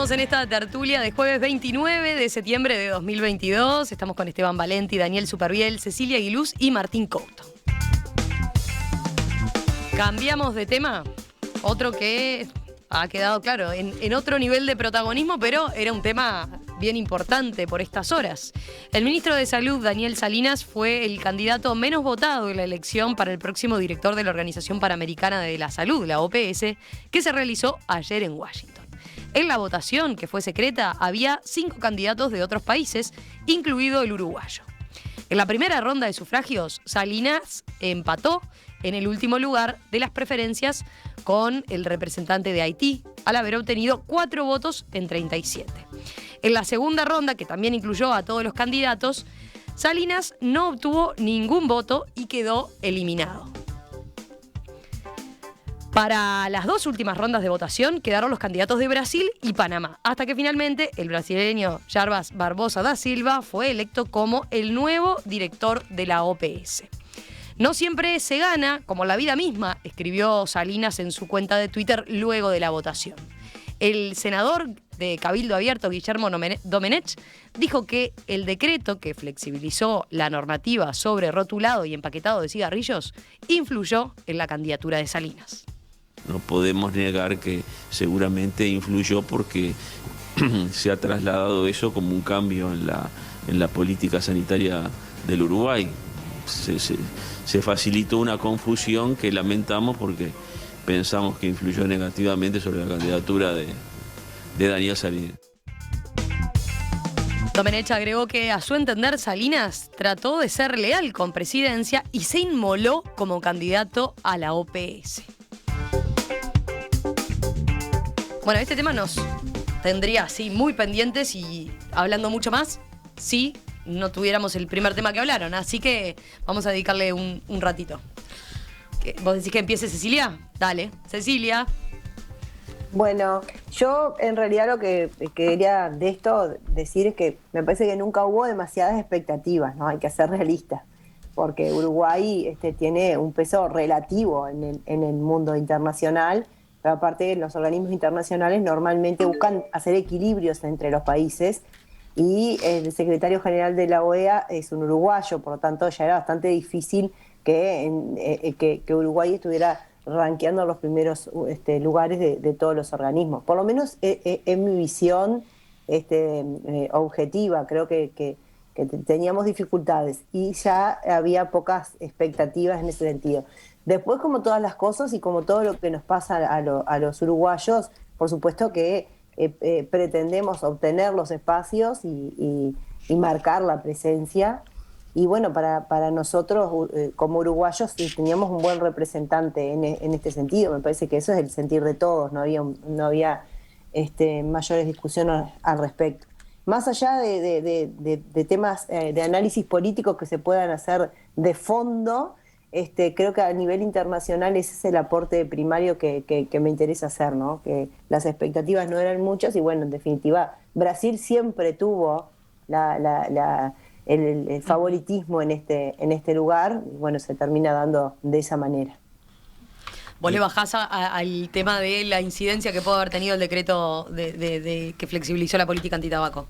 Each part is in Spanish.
Seguimos en esta tertulia de jueves 29 de septiembre de 2022. Estamos con Esteban Valenti, Daniel Superviel, Cecilia Aguiluz y Martín Couto. Cambiamos de tema. Otro que ha quedado, claro, en otro nivel de protagonismo, pero era un tema bien importante por estas horas. El ministro de Salud, Daniel Salinas, fue el candidato menos votado en la elección para el próximo director de la Organización Panamericana de la Salud, la OPS, que se realizó ayer en Washington. En la votación, que fue secreta, había 5 candidatos de otros países, incluido el uruguayo. En la primera ronda de sufragios, Salinas empató en el último lugar de las preferencias con el representante de Haití, al haber obtenido 4 votos en 37. En la segunda ronda, que también incluyó a todos los candidatos, Salinas no obtuvo ningún voto y quedó eliminado. Para las 2 últimas rondas de votación quedaron los candidatos de Brasil y Panamá, hasta que finalmente el brasileño Jarbas Barbosa da Silva fue electo como el nuevo director de la OPS. No siempre se gana, como la vida misma, escribió Salinas en su cuenta de Twitter luego de la votación. El senador de Cabildo Abierto, Guillermo Domenech, dijo que el decreto que flexibilizó la normativa sobre rotulado y empaquetado de cigarrillos influyó en la candidatura de Salinas. No podemos negar que seguramente influyó porque se ha trasladado eso como un cambio en la política sanitaria del Uruguay. Se facilitó una confusión que lamentamos porque pensamos que influyó negativamente sobre la candidatura de Daniel Salinas. Domenech agregó que, a su entender, Salinas trató de ser leal con Presidencia y se inmoló como candidato a la OPS. Bueno, este tema nos tendría así muy pendientes y hablando mucho más si no tuviéramos el primer tema que hablaron. Así que vamos a dedicarle un ratito. ¿Vos decís que empiece Cecilia? Dale, Cecilia. Bueno, yo en realidad lo que quería de esto decir es que me parece que nunca hubo demasiadas expectativas, ¿no? Hay que ser realistas, porque Uruguay tiene un peso relativo en el mundo internacional, pero aparte los organismos internacionales normalmente buscan hacer equilibrios entre los países y el secretario general de la OEA es un uruguayo, por lo tanto ya era bastante difícil que Uruguay estuviera rankeando los primeros lugares de todos los organismos. Por lo menos en mi visión objetiva, creo que teníamos dificultades y ya había pocas expectativas en ese sentido. Después, como todas las cosas y como todo lo que nos pasa a los uruguayos, por supuesto que pretendemos obtener los espacios y marcar la presencia. Y bueno, para nosotros como uruguayos teníamos un buen representante en este sentido. Me parece que eso es el sentir de todos, no había mayores discusiones al respecto. Más allá de temas de análisis político que se puedan hacer de fondo, creo que a nivel internacional ese es el aporte primario que me interesa hacer, ¿no? Que las expectativas no eran muchas y bueno, en definitiva, Brasil siempre tuvo el favoritismo en este lugar y bueno, se termina dando de esa manera. Vos le bajás al tema de la incidencia que puede haber tenido el decreto que flexibilizó la política antitabaco.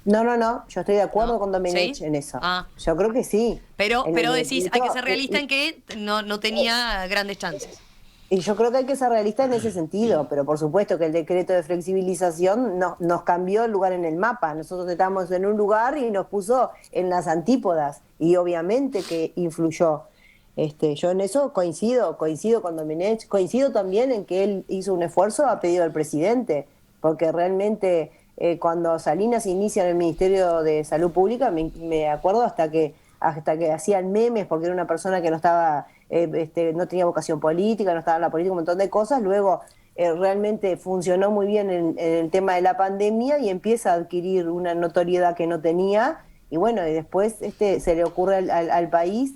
No, yo estoy de acuerdo con Domenech en eso. Yo creo que sí. Pero decís, hay que ser realista en que no tenía grandes chances. Y yo creo que hay que ser realista en ese sentido, pero por supuesto que el decreto de flexibilización nos cambió el lugar en el mapa. Nosotros estábamos en un lugar y nos puso en las antípodas y obviamente que influyó. Yo en eso coincido con Domenech, coincido también en que él hizo un esfuerzo a pedido del presidente, porque realmente cuando Salinas inicia en el Ministerio de Salud Pública, me acuerdo hasta que hacían memes porque era una persona que no estaba, no tenía vocación política, no estaba en la política, un montón de cosas. Luego realmente funcionó muy bien en el tema de la pandemia y empieza a adquirir una notoriedad que no tenía. Y bueno, y después se le ocurre al país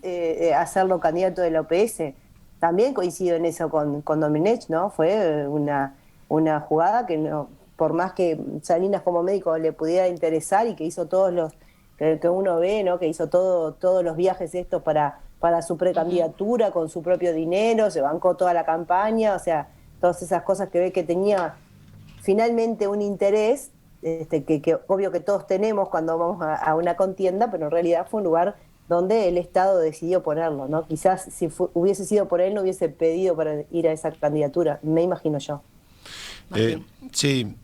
hacerlo candidato de la OPS. También coincido en eso con Domenech, ¿no? Fue una jugada que no, por más que Salinas como médico le pudiera interesar y que hizo todos los que uno ve, ¿no? Que hizo todos los viajes estos para su precandidatura con su propio dinero, se bancó toda la campaña, o sea, todas esas cosas que ve que tenía finalmente un interés que obvio que todos tenemos cuando vamos a una contienda, pero en realidad fue un lugar donde el Estado decidió ponerlo, ¿no? Quizás si hubiese sido por él no hubiese pedido para ir a esa candidatura, me imagino yo. Sí,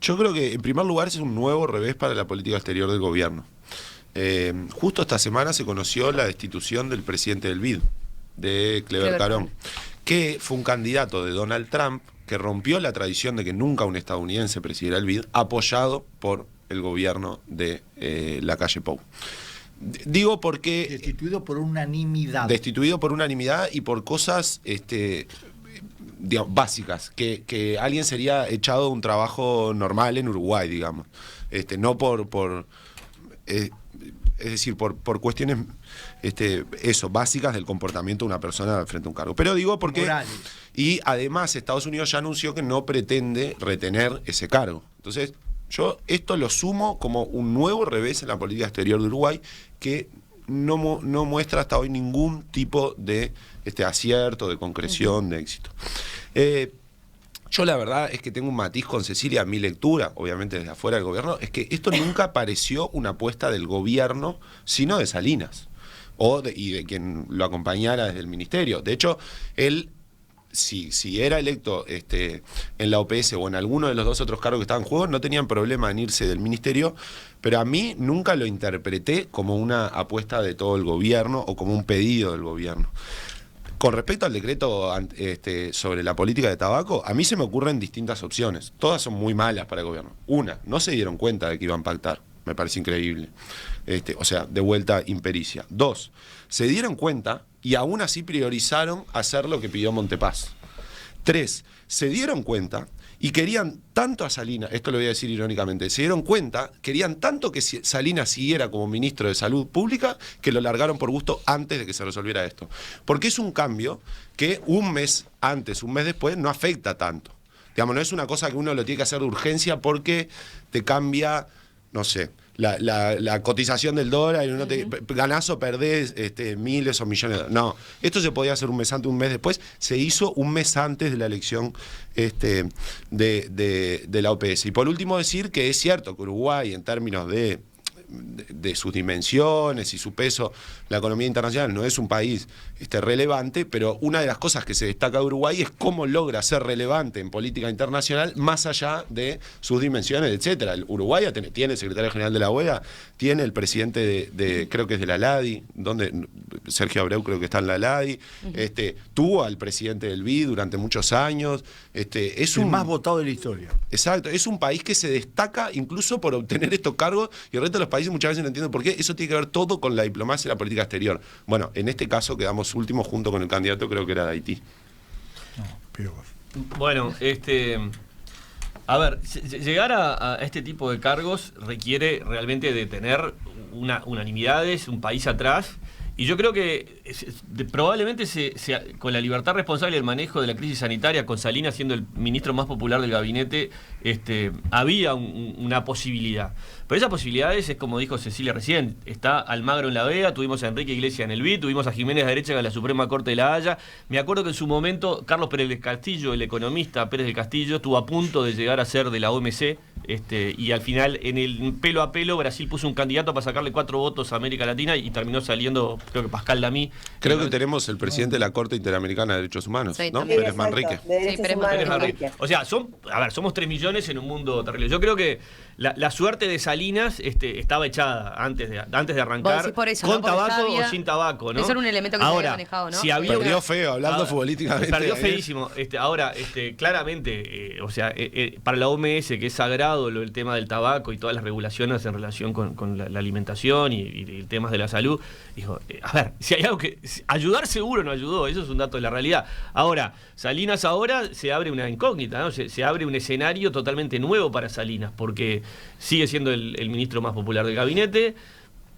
yo creo que en primer lugar es un nuevo revés para la política exterior del gobierno. Justo esta semana se conoció la destitución del presidente del BID, de Clever Carón, que fue un candidato de Donald Trump que rompió la tradición de que nunca un estadounidense presidiera el BID, apoyado por el gobierno de Lacalle Pou. Digo porque... Destituido por unanimidad. Destituido por unanimidad y por cosas digamos, básicas, que alguien sería echado de un trabajo normal en Uruguay, digamos. No es decir, por cuestiones básicas del comportamiento de una persona frente a un cargo. Pero digo porque... Morales. Y además Estados Unidos ya anunció que no pretende retener ese cargo. Entonces, yo esto lo sumo como un nuevo revés en la política exterior de Uruguay que no muestra hasta hoy ningún tipo de acierto, de concreción, de éxito. Yo la verdad es que tengo un matiz con Cecilia, mi lectura, obviamente desde afuera del gobierno, es que esto nunca pareció una apuesta del gobierno, sino de Salinas, y de quien lo acompañara desde el ministerio. De hecho, él, si era electo en la OPS o en alguno de los dos otros cargos que estaban en juego, no tenían problema en irse del ministerio, pero a mí nunca lo interpreté como una apuesta de todo el gobierno o como un pedido del gobierno. Con respecto al decreto sobre la política de tabaco, a mí se me ocurren distintas opciones. Todas son muy malas para el gobierno. Una, no se dieron cuenta de que iban a pactar. Me parece increíble. O sea, de vuelta impericia. Dos, se dieron cuenta y aún así priorizaron hacer lo que pidió Montepaz. Tres, se dieron cuenta y querían tanto a Salinas, esto lo voy a decir irónicamente, se dieron cuenta, querían tanto que Salinas siguiera como ministro de Salud Pública que lo largaron por gusto antes de que se resolviera esto. Porque es un cambio que un mes antes, un mes después, no afecta tanto. Digamos, no es una cosa que uno lo tiene que hacer de urgencia porque te cambia, no sé, la cotización del dólar y uno ganás o perdés miles o millones de dólares. No, esto se podía hacer un mes antes, un mes después. Se hizo un mes antes de la elección de la OPS. Y por último decir que es cierto que Uruguay, en términos de sus dimensiones y su peso en la economía internacional, no es un país relevante, pero una de las cosas que se destaca de Uruguay es cómo logra ser relevante en política internacional más allá de sus dimensiones, etcétera. El Uruguay tiene el secretario general de la OEA, tiene el presidente creo que es de la LADI, donde Sergio Abreu creo que está en la LADI, tuvo al presidente del BID durante muchos años, es el más votado de la historia. Exacto, es un país que se destaca incluso por obtener estos cargos y el resto de los países muchas veces no entienden por qué. Eso tiene que ver todo con la diplomacia y la política exterior. Bueno, en este caso quedamos últimos junto con el candidato, creo que era de Haití. Bueno, a ver, llegar a este tipo de cargos requiere realmente de tener unanimidades, un país atrás. Y yo creo que probablemente con la libertad responsable del manejo de la crisis sanitaria, con Salinas siendo el ministro más popular del gabinete, había una posibilidad. Pero esa posibilidad es como dijo Cecilia recién, está Almagro en la vea, tuvimos a Enrique Iglesias en el BID, tuvimos a Jiménez Derecha en la Suprema Corte de La Haya. Me acuerdo que en su momento Carlos Pérez del Castillo, el economista Pérez del Castillo, estuvo a punto de llegar a ser de la OMC, y al final en el pelo a pelo Brasil puso un candidato para sacarle 4 votos a América Latina y terminó saliendo, creo que Pascal Lamy. Creo que tenemos el presidente de la Corte Interamericana de Derechos Humanos, sí, ¿no? Pérez Manrique. Sí, Pérez Manrique. O sea, somos 3 millones en un mundo terrible. Yo creo que la suerte de Salinas estaba echada antes de arrancar, por eso, con ¿no? tabaco o sin tabaco, ¿no? Eso era un elemento que se había manejado, ¿no? Si había perdió feo, hablando futbolísticamente. Perdió feísimo. Ahora, claramente, para la OMS, que es sagrado el tema del tabaco y todas las regulaciones en relación con la alimentación y temas de la salud, dijo, a ver, si hay algo que... Ayudar seguro no ayudó, eso es un dato de la realidad. Ahora, Salinas ahora se abre una incógnita, ¿no? Se abre un escenario totalmente nuevo para Salinas, porque sigue siendo el ministro más popular del gabinete,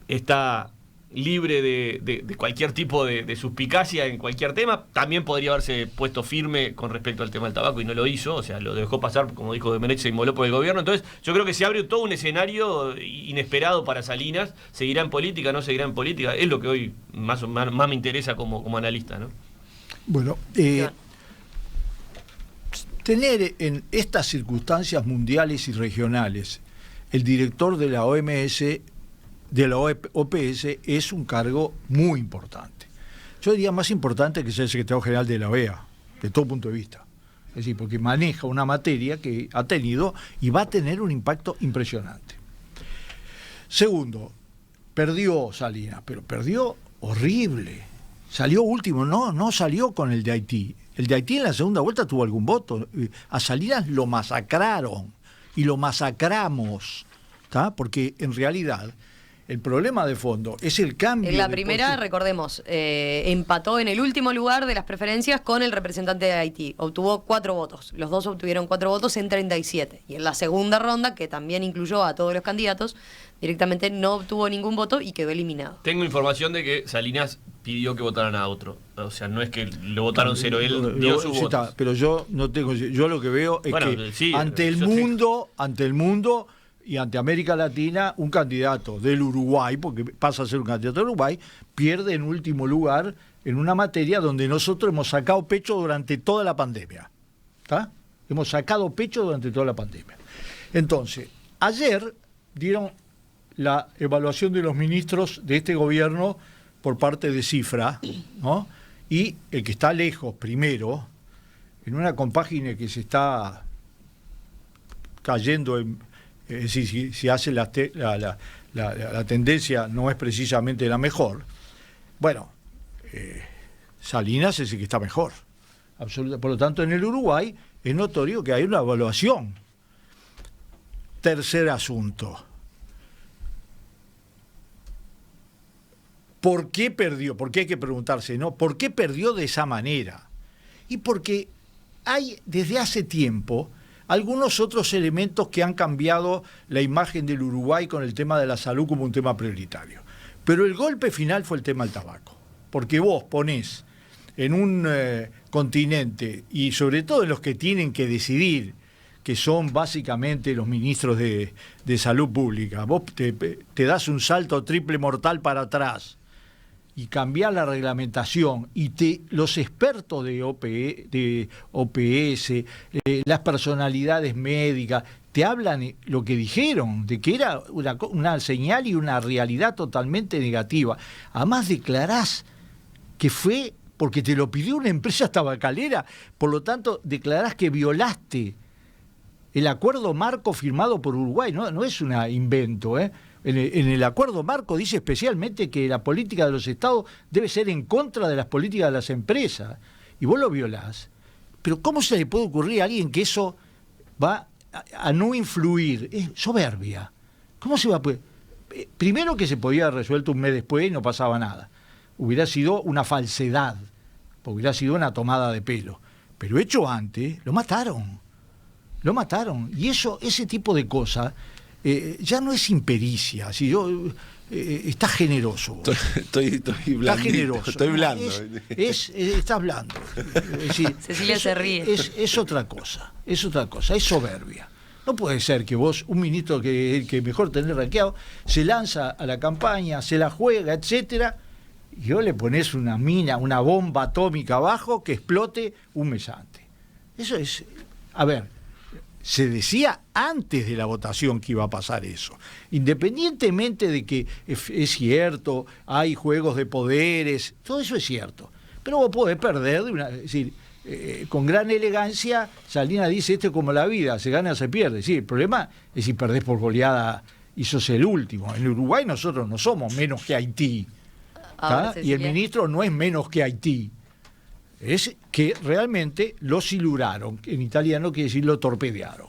está libre de cualquier tipo de suspicacia en cualquier tema. También podría haberse puesto firme con respecto al tema del tabaco y no lo hizo, o sea, lo dejó pasar, como dijo Domenech, se inmoló por el gobierno. Entonces yo creo que se abre todo un escenario inesperado para Salinas. ¿Seguirá en política, no seguirá en política? Es lo que hoy más me interesa como analista, ¿no? Bueno, Tener en estas circunstancias mundiales y regionales el director de la OMS, de la OPS, es un cargo muy importante. Yo diría más importante que ser el secretario general de la OEA, de todo punto de vista. Es decir, porque maneja una materia que ha tenido y va a tener un impacto impresionante. Segundo, perdió Salinas, pero perdió horrible. Salió último, no salió con el de Haití. El de Haití en la segunda vuelta tuvo algún voto. A Salinas lo masacraron y lo masacramos, ¿tá? Porque en realidad el problema de fondo es el cambio. En la primera, recordemos, empató en el último lugar de las preferencias con el representante de Haití. Obtuvo 4 votos. Los dos obtuvieron 4 votos en 37. Y en la segunda ronda, que también incluyó a todos los candidatos, directamente no obtuvo ningún voto y quedó eliminado. Tengo información de que Salinas pidió que votaran a otro. O sea, no es que lo votaron cero, él dio sus votos. Pero yo no tengo. Yo lo que veo es que sí, ante el mundo y ante América Latina, un candidato del Uruguay, porque pasa a ser un candidato del Uruguay, pierde en último lugar en una materia donde nosotros hemos sacado pecho durante toda la pandemia. ¿Está? Hemos sacado pecho durante toda la pandemia. Entonces, ayer dieron la evaluación de los ministros de este gobierno por parte de Cifra, ¿no? Y el que está lejos primero, en una compágine que se está cayendo en... Es decir, si hace la tendencia no es precisamente la mejor, bueno, Salinas es el que está mejor. Absoluta. Por lo tanto, en el Uruguay es notorio que hay una evaluación. Tercer asunto. ¿Por qué perdió? Porque hay que preguntarse, ¿no? ¿Por qué perdió de esa manera? Y porque hay desde hace tiempo algunos otros elementos que han cambiado la imagen del Uruguay con el tema de la salud como un tema prioritario. Pero el golpe final fue el tema del tabaco. Porque vos ponés en un continente, y sobre todo en los que tienen que decidir, que son básicamente los ministros de salud pública, vos te das un salto triple mortal para atrás y cambiar la reglamentación, y los expertos de OPS, las personalidades médicas, te hablan lo que dijeron, de que era una señal y una realidad totalmente negativa. Además declarás que fue porque te lo pidió una empresa tabacalera, por lo tanto declarás que violaste el acuerdo marco firmado por Uruguay. No es un invento, ¿eh? En el acuerdo marco dice especialmente que la política de los estados debe ser en contra de las políticas de las empresas. Y vos lo violás. Pero ¿cómo se le puede ocurrir a alguien que eso va a no influir? Es soberbia. ¿Cómo se va a poder? Primero, que se podía haber resuelto un mes después y no pasaba nada. Hubiera sido una falsedad, hubiera sido una tomada de pelo. Pero hecho antes, lo mataron. Lo mataron. Y ese tipo de cosas ya no es impericia. Si está generoso. Estoy blandito. Está generoso. Estoy blando. Estás blando. Es decir, Cecilia se ríe. Es otra cosa. Es otra cosa. Es soberbia. No puede ser que vos, un ministro que mejor tener ranqueado, se lanza a la campaña, se la juega, etcétera, y vos le ponés una mina, una bomba atómica abajo que explote un mes antes. Eso es... A ver, se decía antes de la votación que iba a pasar eso. Independientemente de que es cierto, hay juegos de poderes, todo eso es cierto. Pero vos podés perder, es decir, con gran elegancia, Salinas dice, esto es como la vida, se gana, se pierde. Sí, el problema es si perdés por goleada y sos el último. En Uruguay nosotros no somos menos que Haití. Y el ministro no es menos que Haití. Es que realmente lo siluraron. En italiano quiere decir lo torpedearon.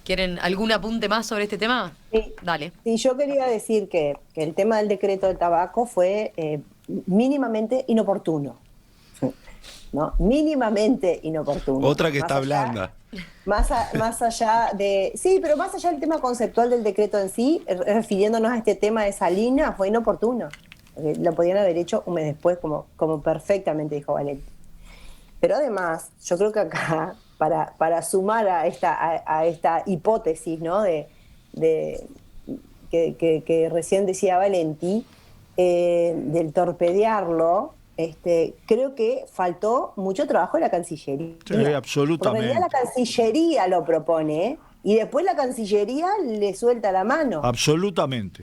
¿Quieren algún apunte más sobre este tema? Sí. Dale. Sí, yo quería decir que el tema del decreto del tabaco fue mínimamente inoportuno. ¿No? Mínimamente inoportuno. Otra que está blanda. Más allá de... Sí, pero más allá del tema conceptual del decreto en sí, refiriéndonos a este tema de Salinas, fue inoportuno. Lo podían haber hecho un mes después, como perfectamente dijo Valenti. Pero además, yo creo que acá, para sumar a esta hipótesis, ¿no? que recién decía Valenti, del torpedearlo, creo que faltó mucho trabajo de la Cancillería. Sí, absolutamente. Porque en realidad la Cancillería lo propone, y después la Cancillería le suelta la mano. Absolutamente.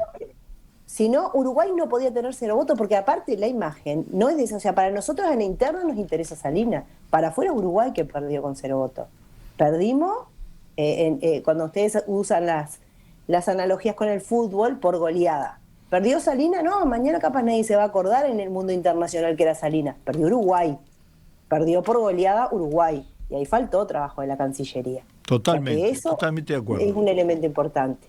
Si no, Uruguay no podía tener 0 votos, porque aparte la imagen no es de esa. O sea, para nosotros en la interna nos interesa Salinas. Para afuera Uruguay que perdió con 0 votos. Perdimos, cuando ustedes usan las analogías con el fútbol, por goleada. ¿Perdió Salinas? No, mañana capaz nadie se va a acordar en el mundo internacional que era Salinas. Perdió Uruguay. Perdió por goleada Uruguay. Y ahí faltó trabajo de la Cancillería. Totalmente, O sea que eso totalmente de acuerdo. es un elemento importante.